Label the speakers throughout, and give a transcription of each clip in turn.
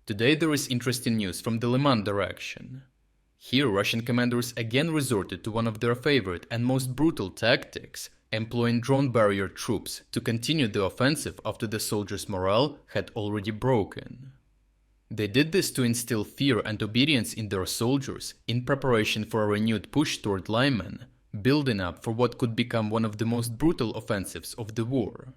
Speaker 1: Today there is interesting news from the Liman direction. Here Russian commanders again resorted to one of their favorite and most brutal tactics, employing drone barrier troops to continue the offensive after the soldiers' morale had already broken. They did this to instill fear and obedience in their soldiers in preparation for a renewed push toward Liman, building up for what could become one of the most brutal offensives of the war.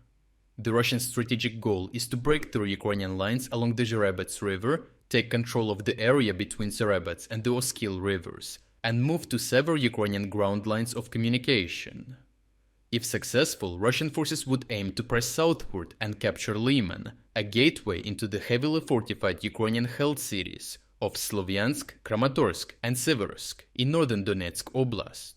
Speaker 1: The Russian strategic goal is to break through Ukrainian lines along the Zherebets River, take control of the area between Zherebets and the Oskil Rivers, and move to sever Ukrainian ground lines of communication. If successful, Russian forces would aim to press southward and capture Liman, a gateway into the heavily fortified Ukrainian-held cities of Sloviansk, Kramatorsk and Siversk in northern Donetsk Oblast.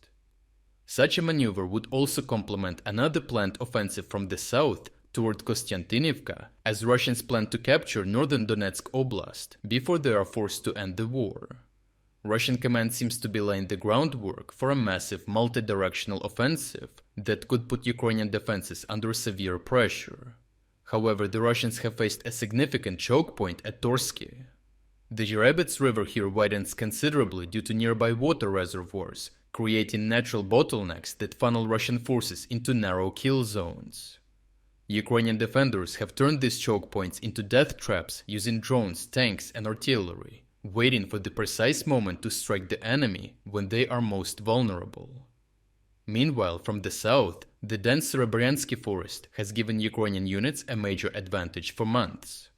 Speaker 1: Such a maneuver would also complement another planned offensive from the south toward Kostiantynivka, as Russians plan to capture northern Donetsk Oblast before they are forced to end the war. Russian command seems to be laying the groundwork for a massive multi-directional offensive that could put Ukrainian defenses under severe pressure. However, the Russians have faced a significant choke point at Torsky. The Zherebets River here widens considerably due to nearby water reservoirs, creating natural bottlenecks that funnel Russian forces into narrow kill zones. Ukrainian defenders have turned these choke points into death traps using drones, tanks and artillery, waiting for the precise moment to strike the enemy when they are most vulnerable. Meanwhile, from the south, the dense Zherebets forest has given Ukrainian units a major advantage for months.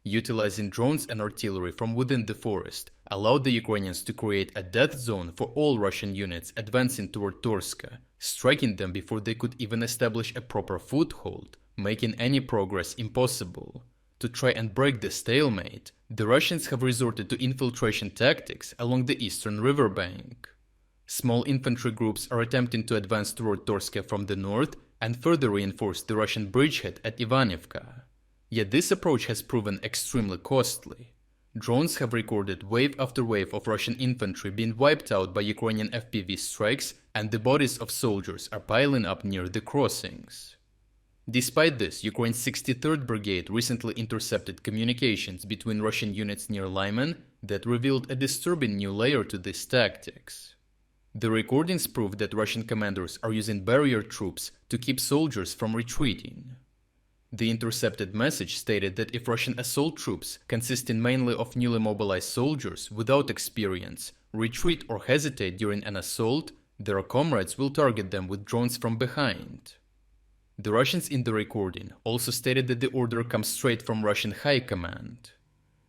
Speaker 1: Utilizing drones and artillery from within the forest allowed the Ukrainians to create a death zone for all Russian units advancing toward Torska, striking them before they could even establish a proper foothold, making any progress impossible. To try and break the stalemate, the Russians have resorted to infiltration tactics along the eastern riverbank. Small infantry groups are attempting to advance toward Torska from the north and further reinforce the Russian bridgehead at Ivanivka. Yet this approach has proven extremely costly. Drones have recorded wave after wave of Russian infantry being wiped out by Ukrainian FPV strikes, and the bodies of soldiers are piling up near the crossings. Despite this, Ukraine's 63rd Brigade recently intercepted communications between Russian units near Liman that revealed a disturbing new layer to these tactics. The recordings prove that Russian commanders are using barrier troops to keep soldiers from retreating. The intercepted message stated that if Russian assault troops, consisting mainly of newly mobilized soldiers without experience, retreat or hesitate during an assault, their comrades will target them with drones from behind. The Russians in the recording also stated that the order comes straight from Russian High Command.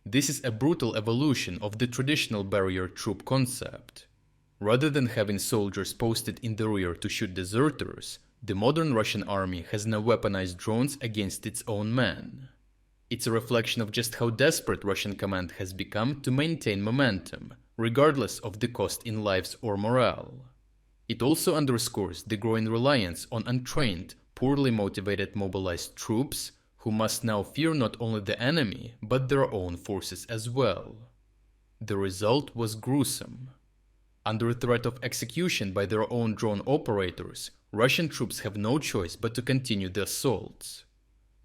Speaker 1: This is a brutal evolution of the traditional barrier troop concept. Rather than having soldiers posted in the rear to shoot deserters, the modern Russian army has now weaponized drones against its own men. It's a reflection of just how desperate Russian command has become to maintain momentum, regardless of the cost in lives or morale. It also underscores the growing reliance on untrained, poorly motivated mobilized troops, who must now fear not only the enemy, but their own forces as well. The result was gruesome. Under threat of execution by their own drone operators, Russian troops have no choice but to continue the assaults.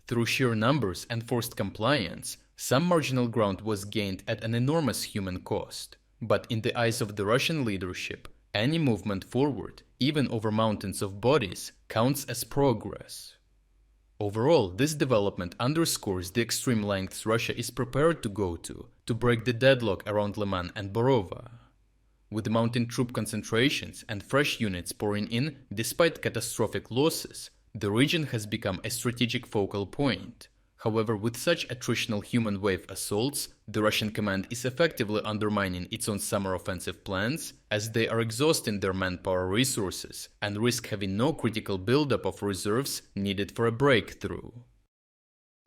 Speaker 1: Through sheer numbers and forced compliance, some marginal ground was gained at an enormous human cost, but in the eyes of the Russian leadership, any movement forward, even over mountains of bodies, counts as progress. Overall, this development underscores the extreme lengths Russia is prepared to go to break the deadlock around Liman and Borova. With mounting troop concentrations and fresh units pouring in despite catastrophic losses, the region has become a strategic focal point. However, with such attritional human wave assaults, the Russian command is effectively undermining its own summer offensive plans, as they are exhausting their manpower resources and risk having no critical buildup of reserves needed for a breakthrough.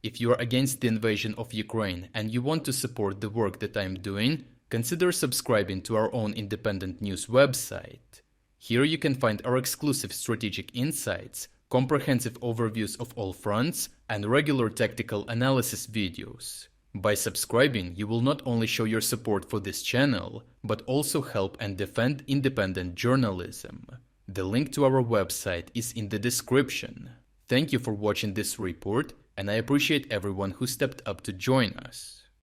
Speaker 1: If you are against the invasion of Ukraine and you want to support the work that I am doing, consider subscribing to our own independent news website. Here you can find our exclusive strategic insights, comprehensive overviews of all fronts, and regular tactical analysis videos. By subscribing, you will not only show your support for this channel, but also help and defend independent journalism. The link to our website is in the description. Thank you for watching this report, and I appreciate everyone who stepped up to join us.